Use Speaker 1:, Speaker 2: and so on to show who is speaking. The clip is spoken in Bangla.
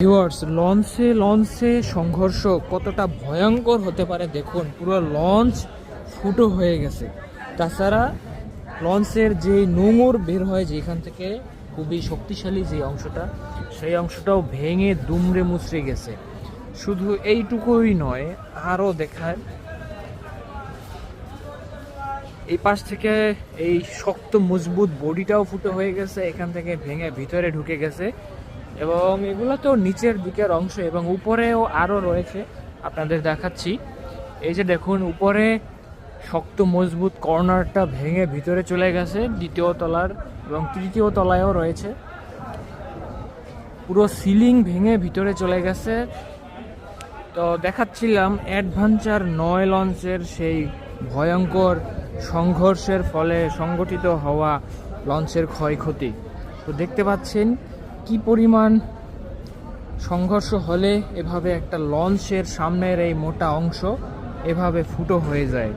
Speaker 1: ভিউয়ার্স, লঞ্চে সংঘর্ষ কতটা ভয়ঙ্কর হতে পারে দেখুন। পুরো লঞ্চ ফুটো হয়ে গেছে। তাছাড়া লঞ্চের যে নোঙর বের হয় যেখান থেকে, খুবই শক্তিশালী যে অংশটা, সেই অংশটাও ভেঙে দুমড়ে মুচড়ে গেছে। শুধু এইটুকুই নয়, আরও দেখায় এই পাশ থেকে এই শক্ত মজবুত বডিটাও ফুটো হয়ে গেছে, এখান থেকে ভেঙে ভিতরে ঢুকে গেছে। এবং এগুলো তো নিচের দিকের অংশ, এবং উপরেও আরও রয়েছে, আপনাদের দেখাচ্ছি। এই যে দেখুন, উপরে শক্ত মজবুত কর্নারটা ভেঙে ভিতরে চলে গেছে দ্বিতীয় তলার, এবং তৃতীয় তলায়ও রয়েছে। পুরো সিলিং ভেঙে ভিতরে চলে গেছে। তো দেখাচ্ছিলাম অ্যাডভেঞ্চার 9 লঞ্চের সেই ভয়ঙ্কর সংঘর্ষের ফলে সংগঠিত হওয়া লঞ্চের ক্ষয়ক্ষতি। তো দেখতে পাচ্ছেন কি পরিমাণ সংঘর্ষ হলে এভাবে একটা লঞ্চের সামনের এই মোটা অংশ এভাবে ফুটো হয়ে যায়।